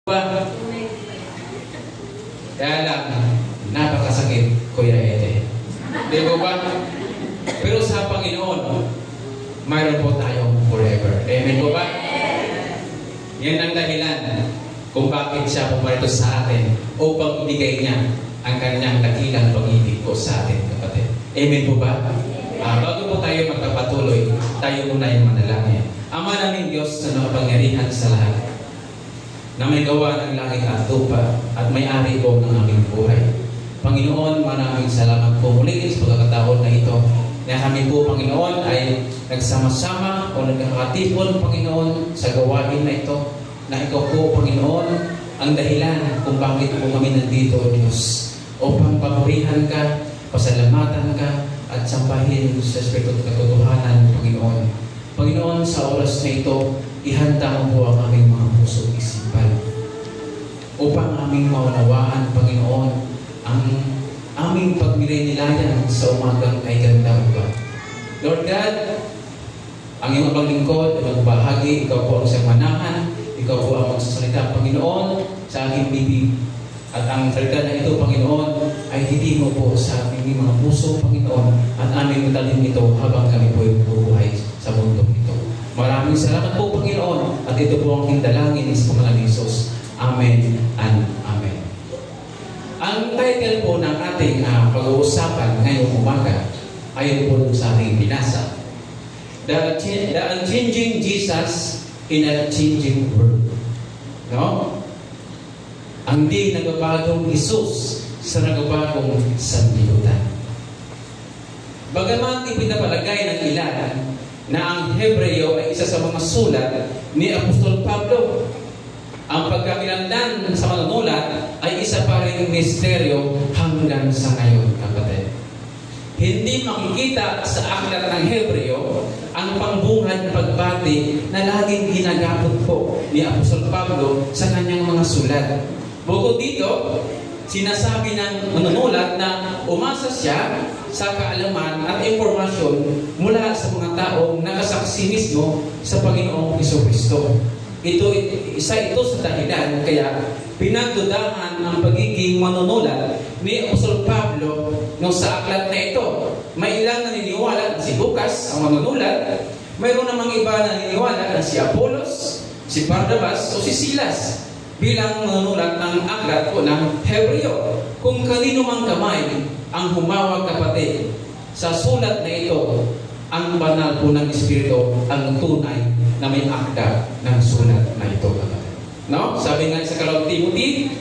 Ba? Kaya lang, napakasakit, Kuya Ete. Di ba? Pero sa Panginoon, mayroon po tayong forever. Amen po ba? Yan ang dahilan kung bakit siya pumarito sa atin upang ibigay niya ang kanyang dakilang pag-ibig po sa atin, kapatid. Amen po ba? Bago po tayo magpapatuloy, tayo muna yung manalangin. Ama namin Diyos na nakapangyarihan sa lahat, na may gawa ng langit at lupa at may-ari po ng aming buhay. Panginoon, maraming salamat po muli sa pagkakataon na ito na kami po, Panginoon, ay nagsama-sama o nagkakatipon, Panginoon, sa gawain na ito, na ikaw po, Panginoon, ang dahilan kung bakit po kami nandito, Diyos, upang papurihan ka, pasalamatan ka, at sambahin sa Espiritu at katotohanan, Panginoon. Panginoon, sa oras na ito, ihanda mo po ang aming mga puso at isipan upang aming maunawaan, Panginoon, ang aming pagmilay-nilayan sa umagang ay ganda ba. Lord God, ang iyong abang lingkod, ang bahagi, ikaw po ang siyang manahan, ikaw po ang magsasalita, Panginoon, sa aking bibig. At ang salita na ito, Panginoon, ay hindi mo po sa aming mga puso, Panginoon, at aming matalhin ito habang kami po ay bubuhay sa mundo ito. Maraming salamat po, Panginoon, at ito po ang kindalangin sa pangalan ni Jesus. Amen and Amen. Ang title po ng ating pag-uusapan ngayong umaga ayon po sa ating binasa, The Unchanging Jesus in a Changing World. No? Ang di nagbabagong Jesus sa nagbabagong sanlibutan. Bagaman ipinapalagay ng ilan na ang Hebreo ay isa sa mga sulat ni Apostol Pablo, ang pagkakakilanlan sa manunulat ay isa pa ring misteryo hanggang sa ngayon, kapatid. Hindi makikita sa aklat ng Hebreo ang pangbungad pagbati na laging ginagamit po ni Apostol Pablo sa kanyang mga sulat. Bukod dito, sinasabi ng manunulat na umasa siya sa kaalaman at impormasyon mula sa mga taong nakasaksi mismo sa Panginoong Jesucristo. Isa ito sa dahilan kaya pinagdudahan ang pagiging manunulat ni Apostol Pablo nung sa aklat na ito. May ilang naniniwala na si Lucas ang manunulat, mayroon namang iba na naniniwala na si Apollos, si Barnabas o si Silas bilang manunulat ng aklat po ng Hebreo. Kung kanino mang kamay ang humawag, kapatid, sa sulat na ito, ang banal po ng Espiritu ang tunay na may akda ng sulat na ito, kapatid. No? Sabi nga sa Kalawang Timothy,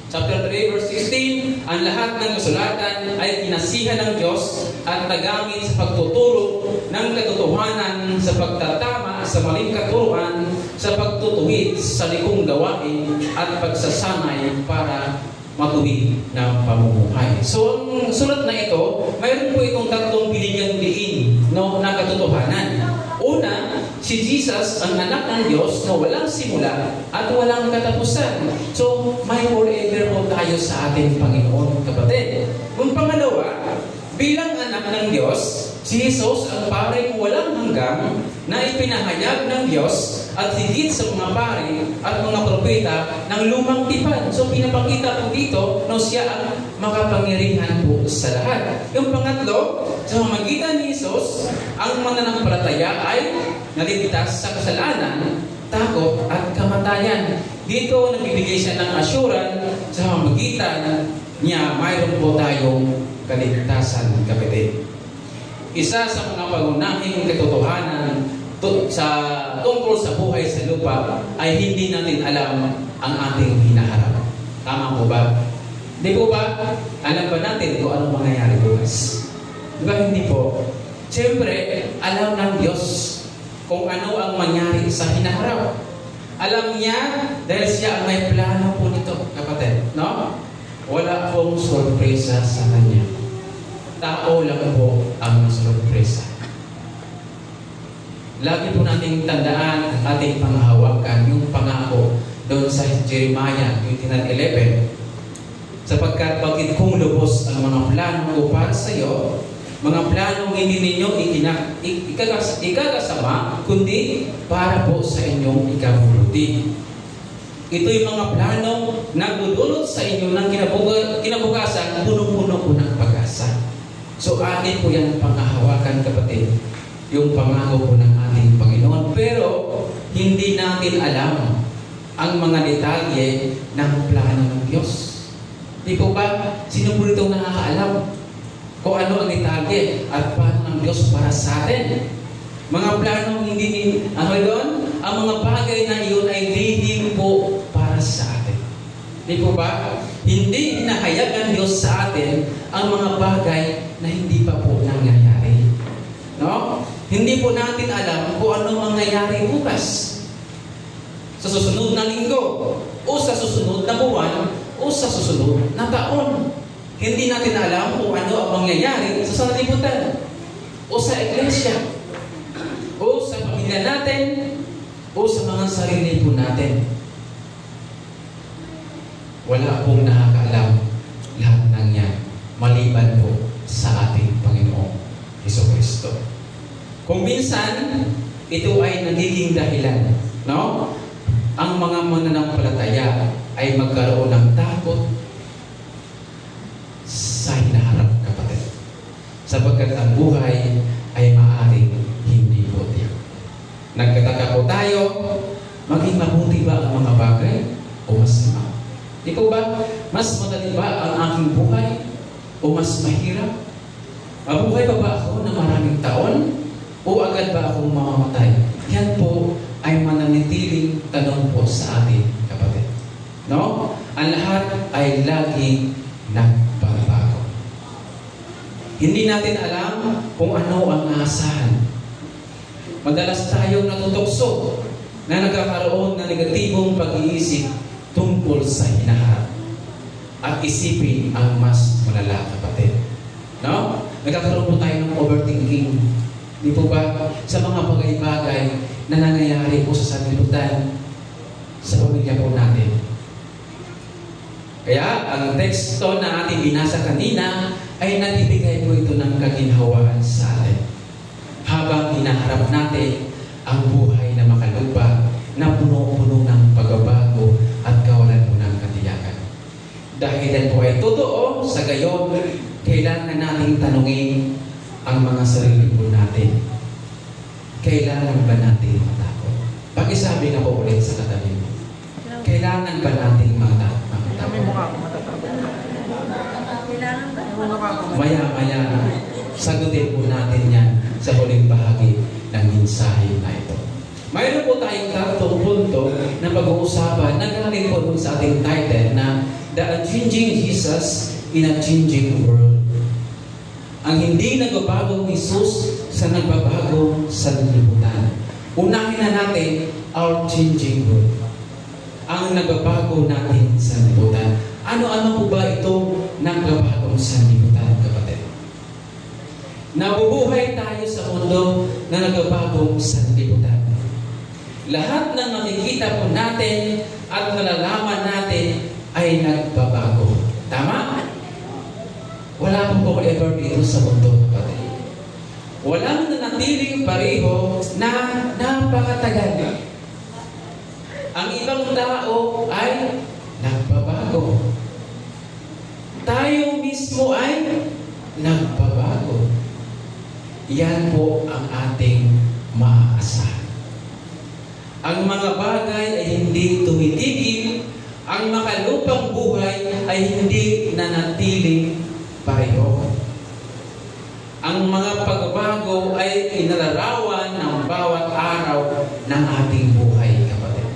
chapter 3, verse 16, ang lahat ng kasulatan ay kinasihan ng Diyos at nagamit sa pagtuturo ng katotohanan, sa pagtatama, sa maling katuruan, sa pagtutuwid sa likong gawain, at pagsasanay para matuwid na pamumuhay. So, ang sulat na ito, mayroon po itong tatlong binigyang diin na katotohanan. Una, si Jesus ang anak ng Diyos na walang simula at walang katapusan. So, may forever po tayo sa ating Panginoon, kapatid. Kung pangalawa, bilang anak ng Diyos, si Jesus ang paring walang hanggang na ipinahayag ng Diyos at higit sa mga pari at mga propeta ng lumang tipan. So, pinapakita po dito na siya ang makapangyarihan po sa lahat. Yung pangatlo, sa pamamagitan ni Jesus, ang mananampalataya ay naligtas sa kasalanan, takot at kamatayan. Dito, nagbibigay siya ng assurance sa pamamagitan niya, mayroon po tayong kaligtasan, kapatid. Isa sa mga pagunahing katotohanan tungkol sa buhay sa lupa ay hindi natin alam ang ating hinaharap. Tama po ba? Di po ba? Alam ba natin kung anong mangyayari bukas? Di ba hindi po? Siyempre, alam ng Diyos kung ano ang mangyari sa hinaharap. Alam niya dahil siya ang may plano po nito, kapatid. No? Wala pong sorpresa sa Kanya. Tao lang po ang sorpresa. Lagi po nating tandaan ang ating panghahawakan, yung pangako doon sa Jeremiah 29:11. Sapagkat bakit kung lubos ang mga plano ko para sa iyo, mga planong hindi ninyo ikakasama, kundi para po sa inyong ikabubuti. ito yung mga planong nagdudulot sa inyo ng kinabukasan, punong-puno po ng pag-asa. So atin po yan ang panghahawakan, kapatid, yung pangako po ng ating Panginoon. Pero hindi natin alam ang mga detalye ng plano ng Diyos. Di po ba? Sino po rito nakakaalam kung ano ang detalye at paano ng Diyos para sa atin? Mga planong hindi ang mga bagay na iyon ay lihim po para sa atin. Di po ba? Hindi hinahayag ng Diyos sa atin ang mga bagay na hindi pa po nangyayari. No? Hindi po natin alam kung ano mangyayari bukas. Sa susunod na linggo, o sa susunod na buwan, o sa susunod na taon. Hindi natin alam kung ano ang mangyayari sa sanlibutan, o sa iglesia, o sa pamilya natin, o sa mga sarili po natin. Wala pong nakakaalam lahat ng yan, maliban po sa ating Panginoong Jesucristo. Kung minsan, ito ay nagiging dahilan, no? Ang mga mananampalataya ay magkaroon ng takot sa hinaharap, kapatid. Sapagkat ang buhay ay maaaring hindi po tiyak. Nagkataka po tayo, maging mabuti ba ang mga bagay o masama? Di po ba? Mas madali ba ang aking buhay o mas mahirap? Mabuhay pa ba ako ng maraming taon o agad ba akong mamamatay? Yan po ay mananitiling tanong po sa atin, kapatid. No? Ang lahat ay laging nagbabago. Hindi natin alam kung ano ang aasahan. Madalas tayong natutokso na nagkakaroon ng negatibong pag-iisip tungkol sa hinaharap. At isipin ang mas malala, kapatid. No? Nagkakaroon po tayo ng overthinking. Di po ba? Sa mga bagay-bagay na nangyayari po sa sanlibutan, sa pamilya po natin. Kaya, ang teksto na ating binasa kanina ay nagbibigay po ito ng kaginhawaan sa atin. Habang hinaharap natin ang buhay na makalupa, na puno-puno ng pagbabago at kawalan po ng katiyakan. Dahil yan po ay totoo, sa gayon, kailangan nating tanungin ang mga sarili po natin. Kailangan ba natin matakot? Pakisabi nga po ulit sa katabi mo. Kailangan ba natin matakot? Maya-maya, sagutin po natin yan sa huling bahagi ng mensahe na ito. Mayroon po tayong tatlong punto na pag-uusapan na galing po dun sa ating title na The Unchanging Jesus in a Changing World. Ang hindi nagbabagong Jesus sa nagbabagong sanlibutan. Unahin na natin our changing world. Ang nagbabago natin sa sanlibutan. Ano-ano po ba ito nagbabagong sanlibutan, kapatid? Nabubuhay tayo sa mundo na nagbabagong sanlibutan. Lahat ng nakikita po natin at nalalaman natin ay nagbabago. Tama? Wala pong forever dito sa mundo, kapatid. Walang nanatiling pareho na napakatagal. Ang ibang tao ay nagbabago. Tayo mismo ay nagbabago. Yan po ang ating maaasahan. Ang mga bagay ay hindi tumitigil. Ang makalupang buhay ay hindi nanatiling pareho. Ang mga pagbabago ay inalarawan ng bawat araw ng ating buhay, kapatid.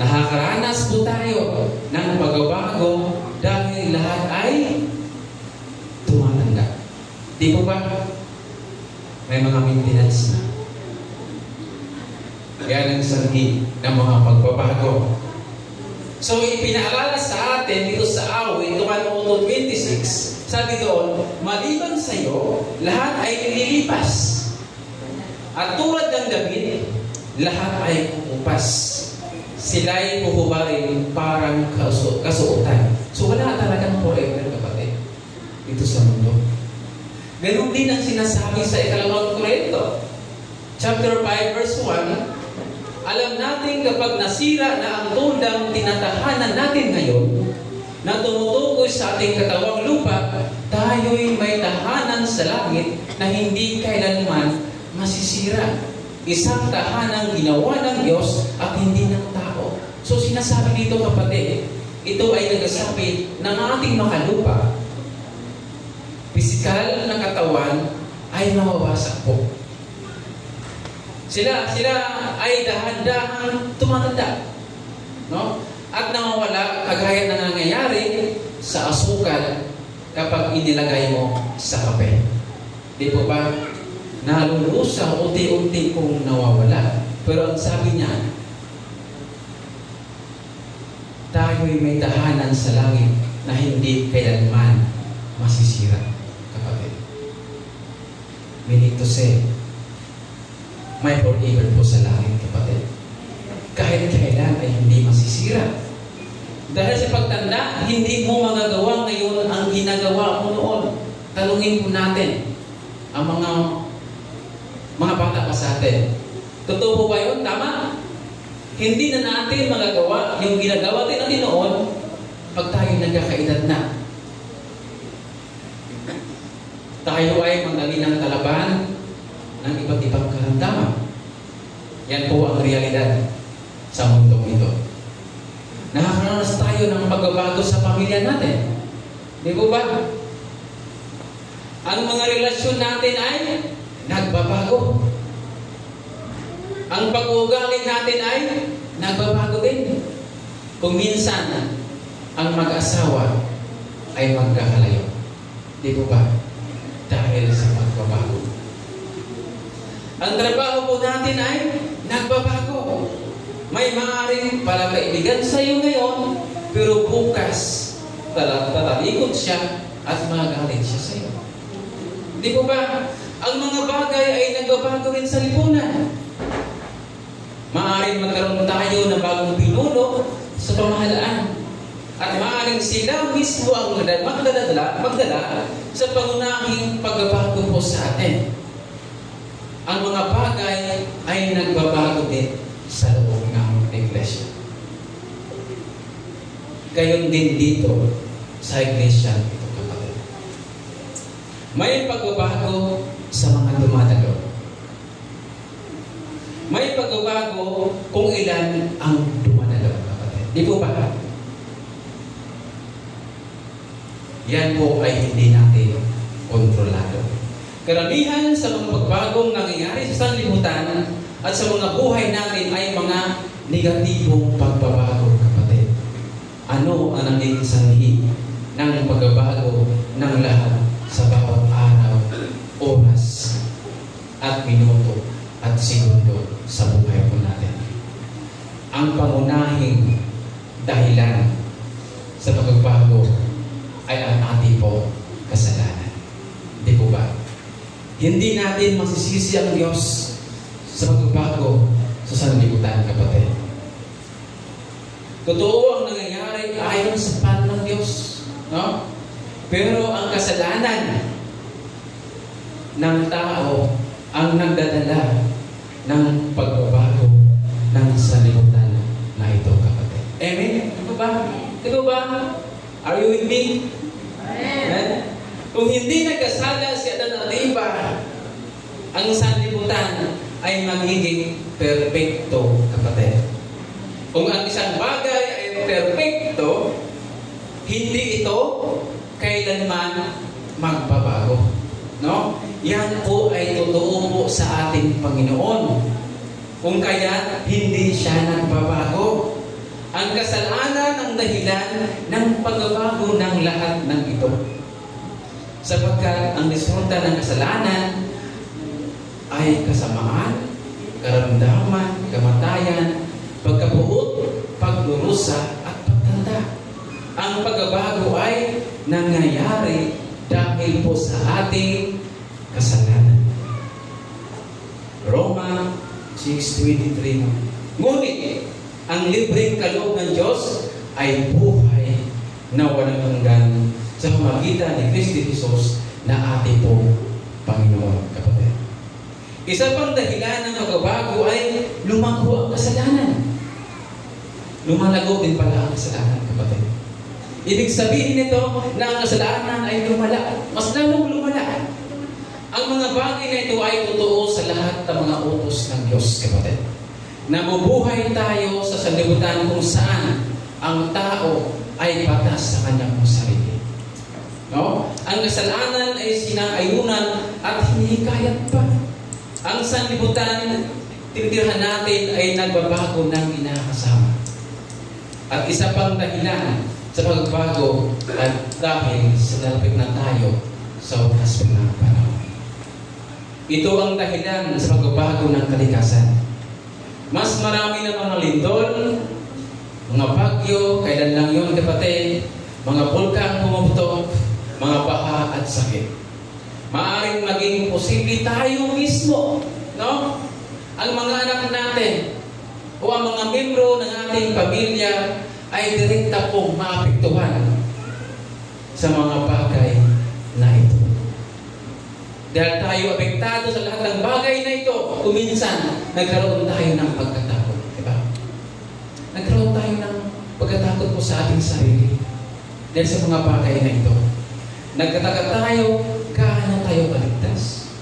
Nakakaranas po tayo ng pagbabago dahil lahat ay tumatanda. Di po ba? May mga maintenance na. Yan ang sanhi ng mga pagbabago. So, ipinaalala sa atin dito sa awit, 1:26, sabi doon, maliban sa iyo, lahat ay nililipas. At tulad ng damit, lahat ay kukupas. Sila'y puhubarin parang kasuotan. So, wala talagang forever, kapatid, dito sa mundo. Ganun din ang sinasabi sa 2 Korinto, chapter 5, verse 1, Alam natin kapag nasira na ang tundang tinatahanan natin ngayon, na tumutukoy sa ating katawang lupa, tayo'y may tahanan sa langit na hindi kailanman masisira. Isang tahanang ginawa ng Diyos at hindi ng tao. So sinasabi dito kapatid, ito ay nagsasabi ng ating makalupa, pisikal na katawan ay mawawasak po. Sila ay dahan-dahan tumatanda. No? At nawawala kagaya na nangyayari sa asukal kapag inilagay mo sa kape. Di po ba? Nalulusa, unti-unti kong nawawala. Pero ang sabi niya, tayo'y may tahanan sa langit na hindi kailanman masisira, kapatid. Meaning to say, may forever po sa langit, kapatid. Kahit kailan ay hindi masisira. Dahil sa pagtanda, hindi mo magagawa ngayon ang ginagawa mo noon. Talungin po natin ang mga bata pa sa atin. Totoo po ba yun? Tama? Hindi na natin magagawa yung ginagawa natin noon pag tayo nagkakaedad na. Tayo ay madali ng kalaban ng iba't ibang karamdaman. Yan po ang realidad sa mundong ito. Nakakaranas tayo ng pagbabago sa pamilya natin. Di po ba? Ang mga relasyon natin ay nagbabago. Ang pag-uugali natin ay nagbabago din. Kung minsan, ang mag-asawa ay magkakalayo. Di po ba? Dahil sa pagbabago. Ang trabaho po natin ay nagbabago. May maaaring pala kaibigan sa iyo ngayon, pero bukas tatalikod siya at magalit siya sa iyo. Di po ba? Ang mga bagay ay nagbabago rin sa lipunan. Maaaring magkaroon tayo ng bagong pinuno sa pamahalaan. At maaaring sila mismo ang magdala sa pangunahing pagbabago po sa atin. Ang mga bagay ay nagbabago din sa loob ng iglesia. Gayon din dito sa iglesia ito, kapatid. May pagbabago sa mga dumadalo. May pagbabago kung ilan ang dumadalo, kapatid. Di po ba? Yan po ay hindi natin kontrolado. Karamihan sa mga pagbagong nangyayari sa sanlibutan at sa mga buhay natin ay mga negatibong pagbabago, kapatid. Ano ang naging sanhi ng pagbabago ng lahat sa bawat araw, oras, at minuto, at segundo sa buhay po natin? Ang pangunahing dahilan sa pagbabago ay ang ating po kasalanan. Di po ba? Hindi natin masisisi ang Diyos sa pagbabago sa sanlibutan, kapatid. Totoo ang nangyayari ayon sa plan ng Diyos. No? Pero ang kasalanan ng tao ang nagdadala ng pagbabago ng sanlibutan na ito, kapatid. Amen? Ito ba? Ito ba? Are you with me? Amen? Kung hindi nagkasala si Adan at Eva, ang sanlibutan ay magiging perfecto, kapatid. Kung ang isang bagay ay perfecto, hindi ito kailanman magbabago. No? Yan po ay totoo po sa ating Panginoon. Kung kaya, hindi siya nagbabago. Ang kasalanan ang dahilan ng pagbabago ng lahat ng ito. Sapagkat ang resulta ng kasalanan ay kasamaan, karamdaman, kamatayan, pagkabuot, pagdurusa, at pagtanda. Ang pagbabago ay nangyayari dahil po sa ating kasalanan. Roma 6:23. Ngunit, ang libreng kaloob ng Diyos ay buhay na walang hanggan sa pamagitan ni Kristo Jesus na ating pong Panginoon, kapatid. Isa pang dahilan ng pagbabago ay lumago ang kasalanan. Lumalago din pala ang kasalanan, kapatid. Ibig sabihin nito na ang kasalanan ay lumala. Mas lalong lumala. Ang mga bagay na ito ay totoo sa lahat ng mga utos ng Diyos, kapatid. Nabubuhay tayo sa sanlibutan kung saan ang tao ay patas sa kanyang sarili. No? Ang kasalanan ay sinaayunan at hinihikayat pa. Ang sanlibutan, tinitirhan natin ay nagbabago ng inakasama. At isa pang dahilan sa pagbabago at dahil sa nalapit na tayo sa wakas ng panahon. Ito ang dahilan sa pagbabago ng kalikasan. Mas marami na mga lindol, mga bagyo, kailan lang yun kapatid, mga bulkan pumuputok, mga baha at sakit. Maaring maging posible tayo mismo, no? Ang mga anak natin o ang mga membro ng ating pamilya ay direkta pong maapektuhan sa mga bagay na ito. Dahil tayo apektado sa lahat ng bagay na ito, kuminsan nagkaroon tayo ng pagkatakot. Diba? Nagkaroon tayo ng pagkatakot po sa ating sarili dahil sa mga bagay na ito. Nagkataka tayo, gaano tayo kaligtas?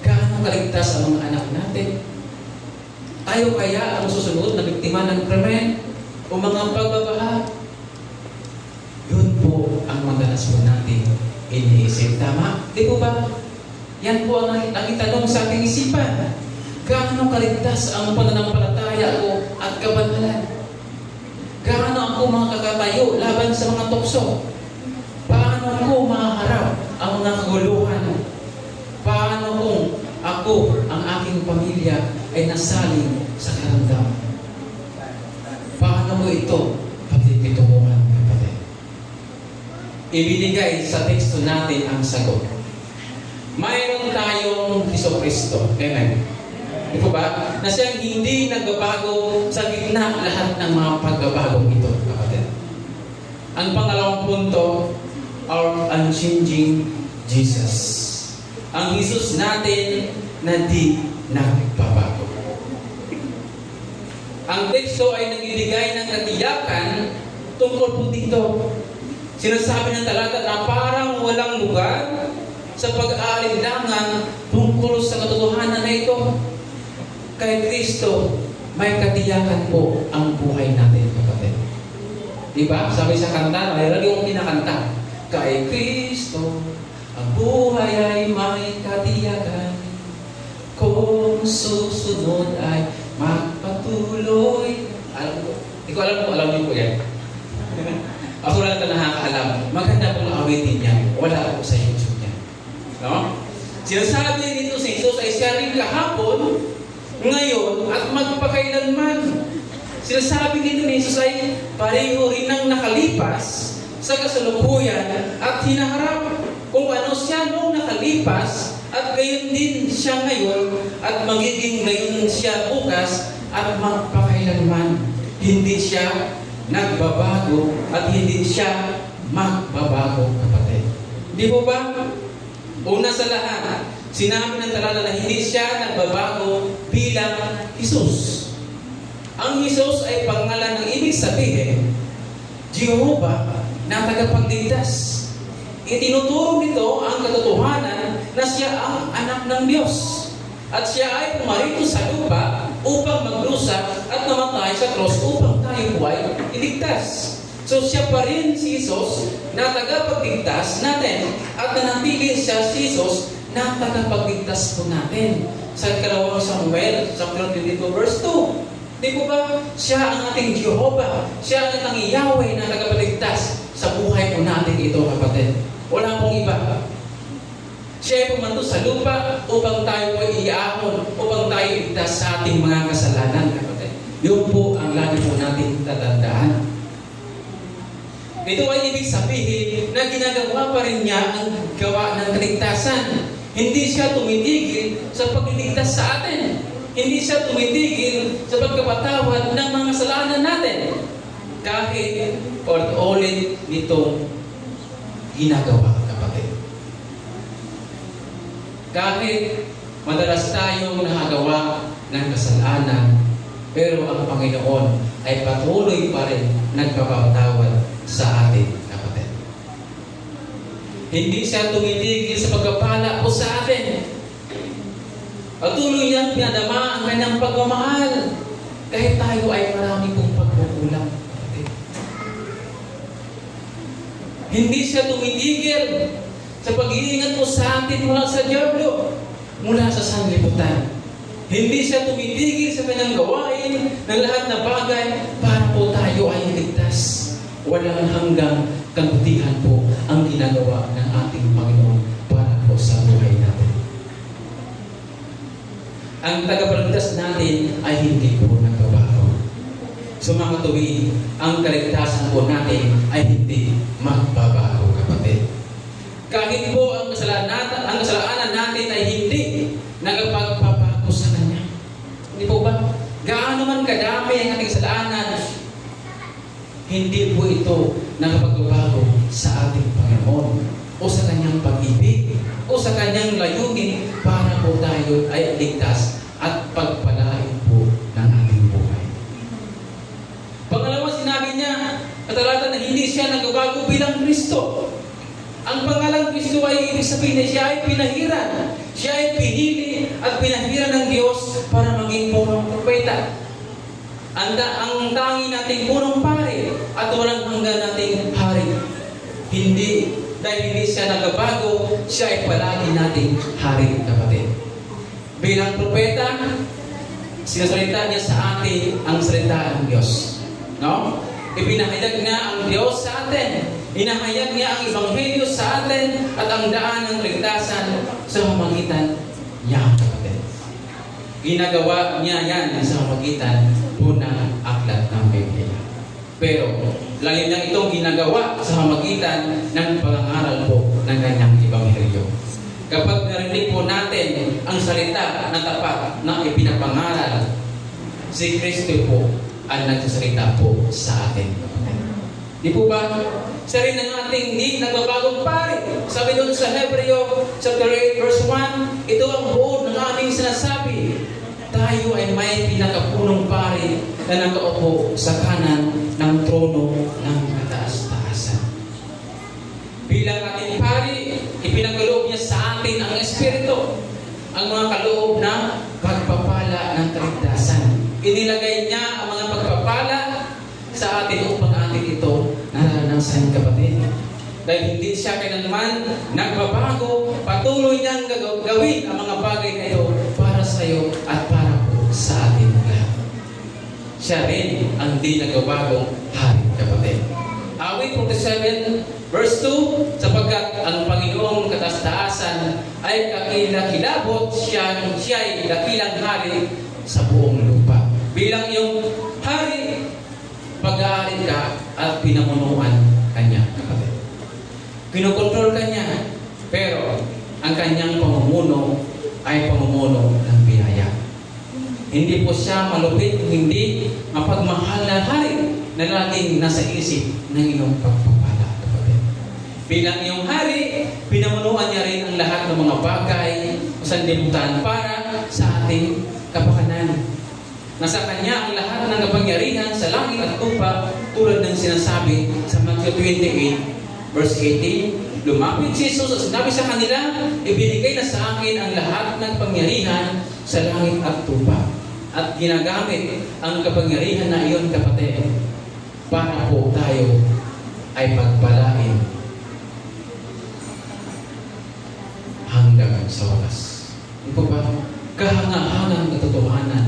Gaano kaligtas ang mga anak natin? Tayo kaya ang susunod na biktima ng krimen o mga pagbabaha? Yun po ang madalas po natin iniisip. Tama? Di po ba? Yan po ang itanong sa ating isipan. Gaano kaligtas ang pananampalataya ko at kabanalan? Gaano ako makakatayo laban sa mga tukso? Paano ko maharap ang mga kaguluhan? Paano kung ako, ang aking pamilya, ay nasaling sa karamdaman? Paano mo ito pagtipitunguhan, kapatid? Ibinigay sa teksto natin ang sagot. Mayroon tayong Jesucristo. Amen. Di po ba? Na siyang hindi nagbabago sa gitna lahat ng mga pagbabagong ito, kapatid. Ang pangalawang punto, our unchanging Jesus. Ang Jesus natin na di nagbabago. Ang teksto ay nagbibigay ng katiyakan tungkol po dito. Sinasabi ng talata na parang walang lugar sa pag-aalinlangan tungkol sa katotohanan na ito. Kay Kristo, may katiyakan po ang buhay natin, kapatid. Diba? Sabi sa kanta, mayroon yung kinakanta. Kay Kristo, ang buhay ay may katiyakan. Kung susunod ay magpatuloy. Hindi ko alam kung alam niyo po yan. Ako lang na nakakaalam. Maganda pong awitin niya. Wala ako sa YouTube niya. No? Sinasabi nito si Jesus ay siya rin kahapon, ngayon, at magpakailanman. Sinasabi nito ni Jesus ay pareho rin ang nakalipas sa kasalukuyan at hinaharap kung ano siya noong nakalipas at gayon din siya ngayon at magiging gayon siya bukas at magpakailanman. Hindi siya nagbabago at hindi siya magbabago, kapatid. Di po ba? Una sa lahat, sinabi ng talata na hindi siya nagbabago bilang Jesus. Ang Jesus ay pangalan ng ibig sabihin, Jehovah na tagapagligtas. Itinuturo nito ang katotohanan na siya ang anak ng Diyos. At siya ay pumarito sa lupa upang magdusa at namatay sa cross upang tayo po ay iligtas. So siya pa rin si Jesus na tagapagligtas natin at nanatili siya si Jesus na tagapagligtas po natin. Sa ikalawang Samuel, chapter 22, verse 2. Di po ba? Siya ang ating Jehovah. Siya ang ating Yahweh na tagapagligtas sa buhay po natin ito, kapatid. Wala pong iba. Siya ay pumanto sa lupa upang tayo ay iahon, upang tayo iligtas sa ating mga kasalanan, kapatid. Yun po ang lagi po natin tatandaan. Ito ay ibig sabihin na ginagawa pa rin niya ang gawa ng kaligtasan. Hindi siya tumitigil sa pagliligtas sa atin. Hindi siya tumitigil sa pagkapatawad ng mga kasalanan natin. Kahit ulit nitong ginagawa, kapatid. Kahit Madalas tayong nakagawa ng kasalanan, pero ang Panginoon ay patuloy pa rin nagpapatawad sa atin, kapatid. Hindi siya tumitigil sa pagpapala po sa atin. Patuloy niyang pinadama ang kanyang pagmamahal kahit tayo ay marami pong pagkukulang, kapatid. Hindi siya tumitigil sa pag-iingat po sa atin mula sa diablo, mula sa sanlibutan. Hindi siya tumitigil sa kanyang gawain ng lahat na bagay para po tayo ay ligtas. Walang hanggang kabutihan po ang ginagawa ng ating Panginoon para po sa buhay natin. Ang tagapagligtas natin ay hindi po nagbabago. So mga tuwid, ang kaligtasan po natin ay hindi magbabago, kapatid. Kahit po ang kasalanan natin ay hindi nagpapapako sa Kanya. Hindi po ba? Gaano man kadami ang ating kasalanan, hindi po ito nakapagbabago sa ating Panginoon o sa Kanyang pag-ibig o sa Kanyang layunin para po tayo ay ligtas at pagpalain po ng ating buhay. Pangalawa, sinabi niya, katalata na hindi siya nagbabago bilang Kristo. Ang pangalang Kristo ay ibig sabihin na siya ay pinahiran. Siya ay pinili at pinahiran ng Diyos para maging punong propeta. Ang tangi nating punong pari at walang hanggan nating hari. Hindi, dahil hindi siya nagbabago, siya ay palagi nating hari, kapatid. Bilang propeta, sinasalita niya sa atin ang salita ng Diyos. No? Ipinahayag nga ang Diyos sa atin. Inahayag niya ang Ebanghelyo sa atin at ang daan ng ligtasan sa pamamagitan niya, kapatid. Ginagawa niya yan sa pamamagitan po ng aklat ng Biblia. Pero, lagi niya itong ginagawa sa pamamagitan ng pangangaral po ng kanyang Ebanghelyo. Kapag narinig po natin ang salita na tapat na ipinapangaral, si Kristo po ang nagsasalita po sa atin, kapatid. Di po ba? Siya rin ang ating hindi nagbabagong pari. Sabi doon sa Hebreo chapter 8 verse 1, ito ang buod ng aming sinasabi. Tayo ay may pinakapunong pari na nakaupo sa kanan ng trono ng kataas-taasan. Bilang ating pari, ipinakaloob niya sa atin ang Espiritu, ang mga kaloob na pagpapala ng kaligtasan. Inilagay niya ang mga pagpapala sa atin upang atin ito naranasan, kapatid. Dahil hindi siya kailanman nagbabago, patuloy niyang gawin ang mga bagay na ito para sa iyo at para po sa atin lahat. Siya rin ang di nagbabagong hari, kapatid. Awit 47 verse 2, sapagkat ang Panginoong kataas-taasan ay kakilakilabot, siya ay dakilang hari sa buong lupa. Bilang iyong hari, pag-aarin ka at pinamunuan kanya, kapatid. Kinokontrol kanya, pero ang kanyang pamumuno ay pamumuno ng biyaya. Hindi po siya malupit, hindi mapagmahal na hari na laging nasa isip ng iyong pagpapala, kapatid. Bilang iyong hari, pinamunuan niya rin ang lahat ng mga bagay o sanlibutan para sa ating kapakanan. Nasa Kanya ang lahat ng kapangyarihan sa langit at lupa, tulad ng sinasabi sa Matthew 28 verse 18. Lumapit si Jesus at sinabi sa kanila, ibinigay na sa akin ang lahat ng pangyarihan sa langit at lupa. At ginagamit ang kapangyarihan na iyon, kapatid, para po tayo ay pagpalain hanggang sa wakas. Hindi po ba? Kahangahangang katotohanan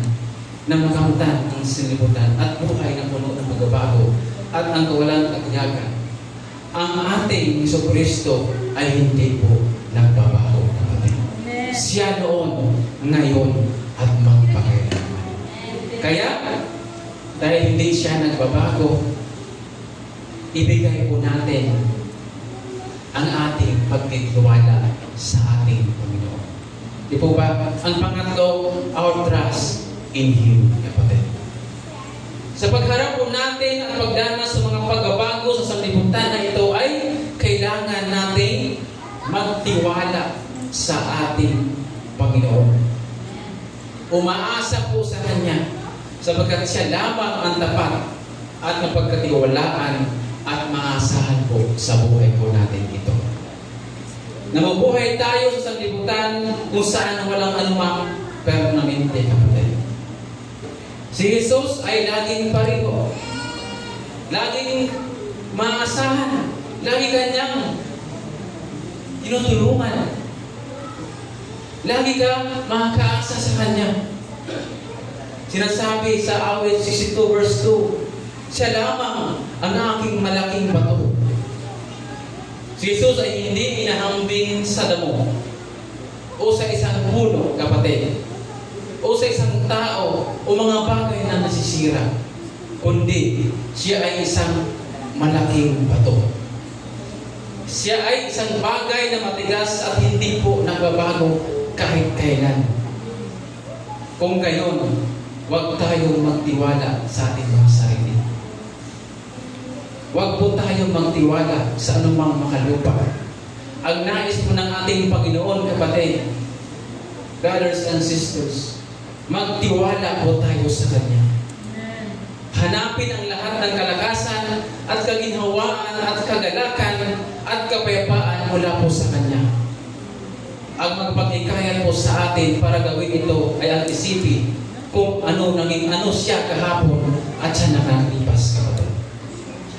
na makamtan ang sinibutan at buhay na puno ng pagbabago at ang kawalan at katiyagan. Ang ating Jesucristo ay hindi po nagbabago, kapatid. Siya noon, ngayon, at magpakailanman. Kaya, dahil hindi siya nagbabago, ibigay po natin ang ating pagtitiwala sa ating Panginoon. Di po ba? Ang pangatlo, our trust in Him, kapatid. Sa pagharap po natin at pagdanas sa mga pagbabago sa sanlibutan na ito ay kailangan nating magtiwala sa ating Panginoon. Umaasa po sa Kanya sapagkat siya lamang ang tapat at mapagkatiwalaan at maasahan po sa buhay po natin ito. Namubuhay tayo sa sanlibutan kung saan walang anumang permanente, kapatid. Si Jesus ay laging pareho. Laging maasahan. Lagi Kanyang tinutulungan. Lagi ka makakaasa sa Kanya. Sinasabi sa awit 62 verse 2, siya lamang ang aking malaking bato. Si Jesus ay hindi inahambing sa damo o sa isang puno, kapatid, o sa isang tao o mga bagay na nasisira, kundi siya ay isang malaking bato. Siya ay isang bagay na matigas at hindi po nagbabago kahit kailan. Kung gayon, huwag tayong magtiwala sa ating mga sarili. Huwag po tayong magtiwala sa anumang makalupa. Ang nais po ng ating Panginoon, kapatid, brothers and sisters, magtiwala po tayo sa Kanya. Hanapin ang lahat ng kalakasan at kaginhawaan at kagalakan at kapayapaan mula po sa Kanya. Ang magpagkikaya po sa atin para gawin ito ay ang isipin kung ano siya kahapon at siya nakalipas, kapatid.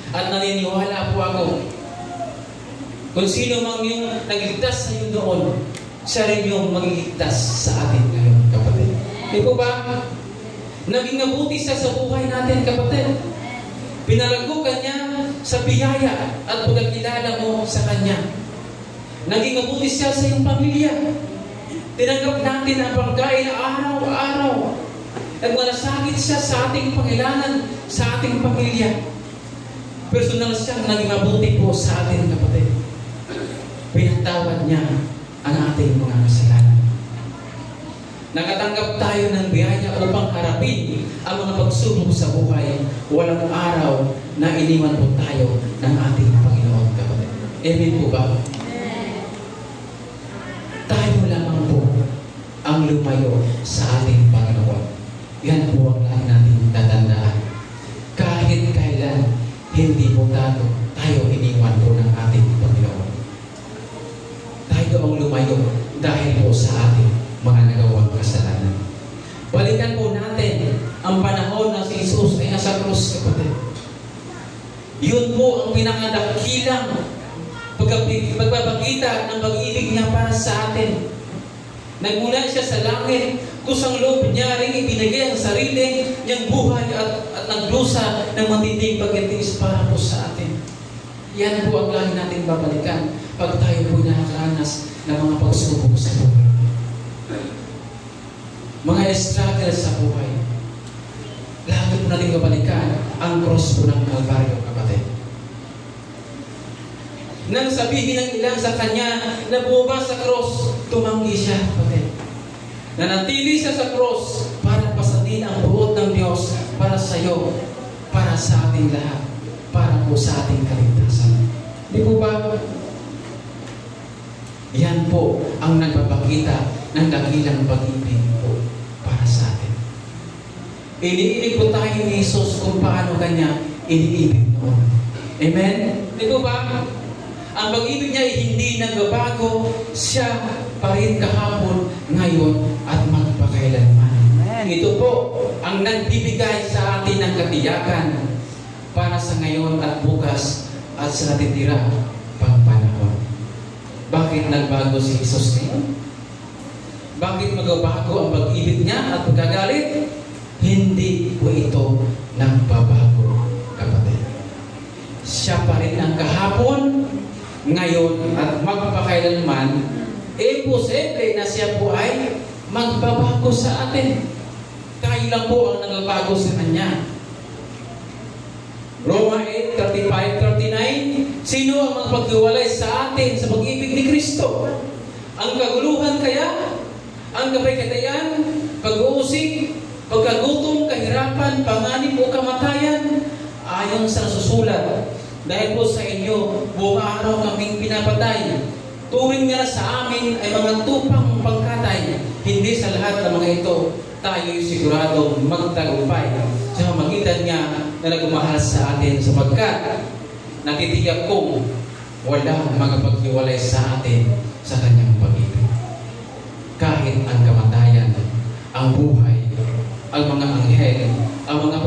At naniniwala po ako, kung sino mang yung nagligtas sa iyo doon, siya rin yung magligtas sa atin ngayon, kapatid. Di po ba? Naging mabuti siya sa buhay natin, kapatid. Pinalago ka niya sa biyaya at pagkakilala mo sa Kanya. Naging mabuti siya sa iyong pamilya. Tinanggap natin ang pagkain araw-araw. Nagmalasakit siya sa ating pangailangan, sa ating pamilya. Personal siyang naging mabuti po sa atin, kapatid. Pinatawad niya ang ating mga kasalanan. Nakatanggap tayo ng biyaya upang harapin ang mga pagsubok sa buhay. Walang araw na iniwan po tayo ng ating Panginoon, kapatid. Amen po ba? Tayo lamang po ang lumayo sa ating Panginoon. Yan po ang lahat natin tatandaan. Kahit kailan, hindi po tayo iniwan po ng ating Panginoon. Tayo ang lumayo dahil po sa ating mga nagawang kasalanan. Balikan po natin ang panahon na si Jesus ay nasa krus, kapatid. Yun po ang pinakadakilang pagpapakita ng pag-ibig niya para sa atin. Nagmula siya sa langit, kusang loob niya rin ibinigay ang sarili niyang buhay at naglusa ng matinding pagkatiis para po sa atin. Yan po ang lagi natin babalikan pag tayo po nakakaranas ng mga pagsubok sa buhay. Mga struggle sa buhay. Lagi po natin babalikan ang cross po ng Kalbaryo, kapatid. Nang sabihin ng ilang sa Kanya na bumaba sa cross, tumanggi siya, kapatid. Nanatili siya sa cross para pasanin ang buot ng Diyos para sa iyo, para sa ating lahat, para po sa ating kaligtasan. Di po ba? Yan po ang nagpapakita ng dakilang pag-ibig po para sa atin. Iniibig po tayo ni Jesus kung paano Kanya iniibig noon. Amen? Di po ba? Ang pag-ibig niya ay hindi nagbabago. Siya pa rin kahapon, ngayon, at magpakailanman. Ito po ang nagbibigay sa atin ng katiyakan para sa ngayon at bukas at sa natitira pang panahon. Bakit nagbago si Jesus ngayon? Bakit magbabago ang pag-ibig niya at pagkagalit? Hindi po ito nagbabago, kapatid. Siya pa rin ang kahapon, ngayon at magpapakailanman, posible na siya po ay magbabago sa atin. Tayo lang po ang nagbabago sa Kanya. Roma 8:35-39, sino ang magpaghiwalay sa atin sa pag-ibig ni Kristo? Ang kaguluhan kaya? Ang kapayapaan? Pag-uusig? Pagkagutom? Kahirapan? Panganib o kamatayan? Ayon sa nasusulat, dahil po sa inyo, buong araw kaming pinapatay. Tuwing nga sa amin ay mga tupang pangkatay. Hindi sa lahat ng mga ito tayo'y siguradong magtagumpay sa pamamagitan niya na nagmamahal sa atin sapagkat natitiyak kong walang magpaghiwalay sa atin sa kanyang pag-ibig. Kahit ang kamatayan, ang buhay, ang mga anghel, ang mga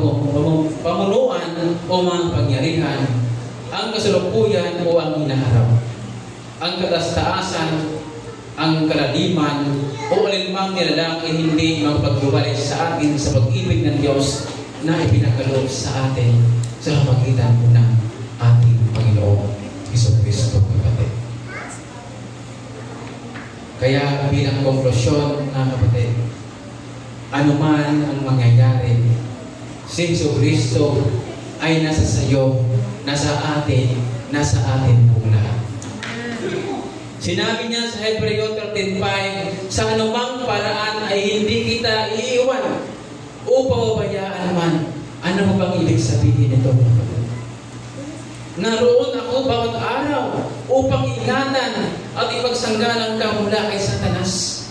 pamunuan o mga pangyarihan, ang kasalukuyan o ang hinaharap, ang katastaasan, ang kalaliman o alinmang nilalang ay hindi magpaghiwalay sa atin sa pag-ibig ng Diyos na ipinagkaloob sa atin sa pamagitan ng ating Panginoong Jesucristo, kapatid. Kaya bilang konklusyon, mga kapatid, anuman ang mangyayari, si Jesucristo ay nasa sayo, nasa atin pong lahat. Sinabi niya sa Hebreo 13:5, sa anumang paraan ay hindi kita iiwan o pababayaan man. Ano mo bang ibig sabihin nito? Naroon ako bawat araw upang ingatan at ipagsanggalang ka mula kay Satanas.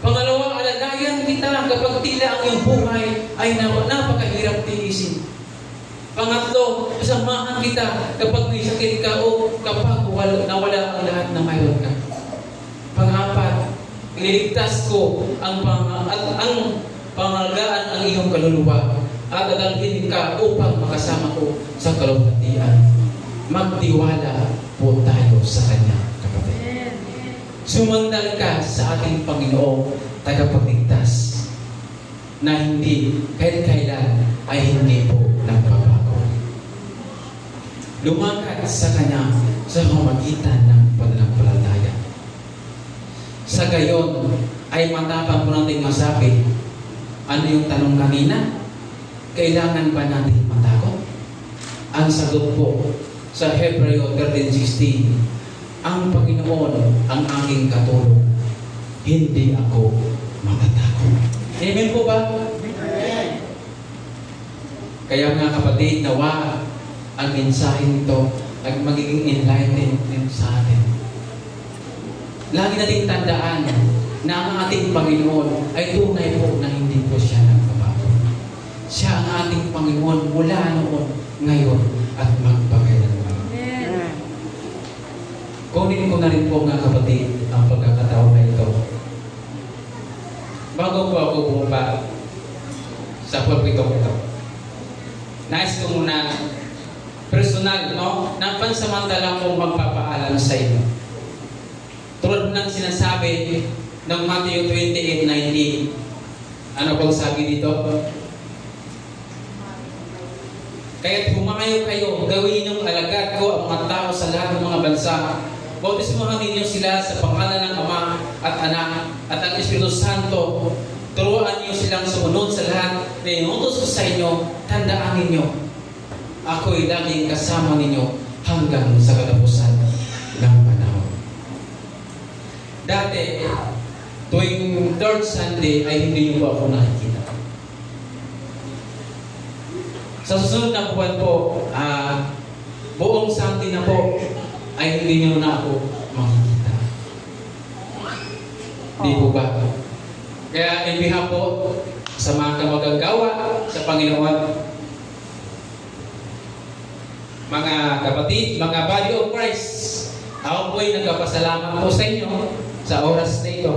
Pangalawa, alalayan kita kapag tila ang iyong buhay ay napakahirap tiisin. Pangatlo, samahan kita kapag may sakit ka o kapag nawala ang lahat na mayroon ka. Pangapat, ililigtas ko ang pangalagaan ang iyong kaluluwa at dadalhin ka upang makasama ko sa kalulatian. Magtiwala po tayo sa Kanya, kapatid. Sumandal ka sa ating Panginoong tagapagligtas na hindi, kahit kailan, ay hindi po nagbabago. Lumakad sa Kanya sa pamamagitan ng pananampalataya. Sa gayon, ay matapang po natin masabi, ano yung tanong kanina? Kailangan ba natin matakot? Ang sagot po sa Hebreo 13:16, ang Panginoon ang aking katulong, hindi ako matatakot. Amen po ba? Kaya mga kapatid, nawa ang mensahe nito ay magiging enlightenment sa atin. Lagi nating tandaan na ang ating Panginoon ay tunay po na hindi po siya nagbabago. Siya ang ating Panginoon mula noon, ngayon, at magpakailanman. Kunin ko na rin po mga kapatid ang pagkakataon na ito. Bago po ako bumaba sa pulpitong ito, nais ko muna personal, no? Na pansamantala kong magpapaalam sa inyo. Tulad ng sinasabi ng Matthew 28:19. Ano bang sabi dito? Kaya't humayo kayo, gawin ninyong alagad ko ang mga tao sa lahat ng mga bansa. Bautismuhan ninyo sila sa pangalan ng Ama at Anak at ang Espiritu Santo. Turuan niyo silang sumunod sa lahat na inutos ko sa inyo. Tandaan ninyo, ako'y laging kasama ninyo hanggang sa katapusan ng panahon. Dati, tuwing third Sunday ay hindi niyo ba ako nakikita. Sa susunod na buwan po, buong Sunday na po, ay hindi niyo na ako makikita. Di po ba? Kaya in behalf po sa mga kamagagawa sa Panginoon, mga kapatid, mga body of Christ, ako po'y nagpapasalamat po sa inyo sa oras na ito.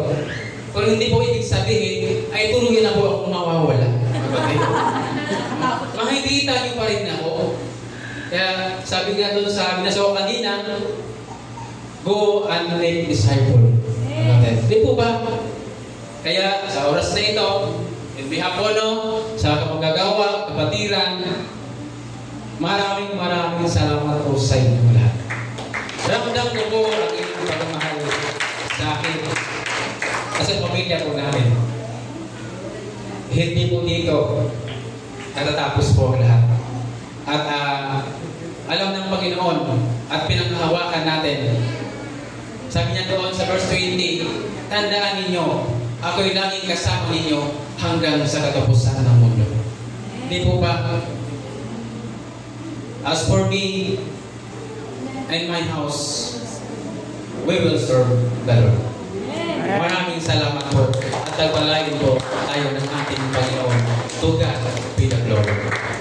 Pero hindi po ibig sabihin ay tuluyan na po akong mawawala. Makikita niyo pa rin ako. Kaya sabi nga doon sa binasa ko kanina, go and make disciple. Di po ba? Kaya sa oras na ito, in behalf po sa kapagagawa, kapatiran, maraming salamat po sa inyo lahat. Ramdam ko po ang inyong pagmamahal sa akin. Kasi pamilya po namin. Hindi po dito katatapos po lahat. At alam ng Panginoon at pinanghahawakan natin. Sabi niya doon sa verse 20, tandaan ninyo, ako'y laging kasama ninyo hanggang sa katapusan ng mundo. Hindi po ba? As for me and my house, we will serve the Lord. Maraming salamat po. At pagpalain po tayo ng ating Panginoon. To God be the glory.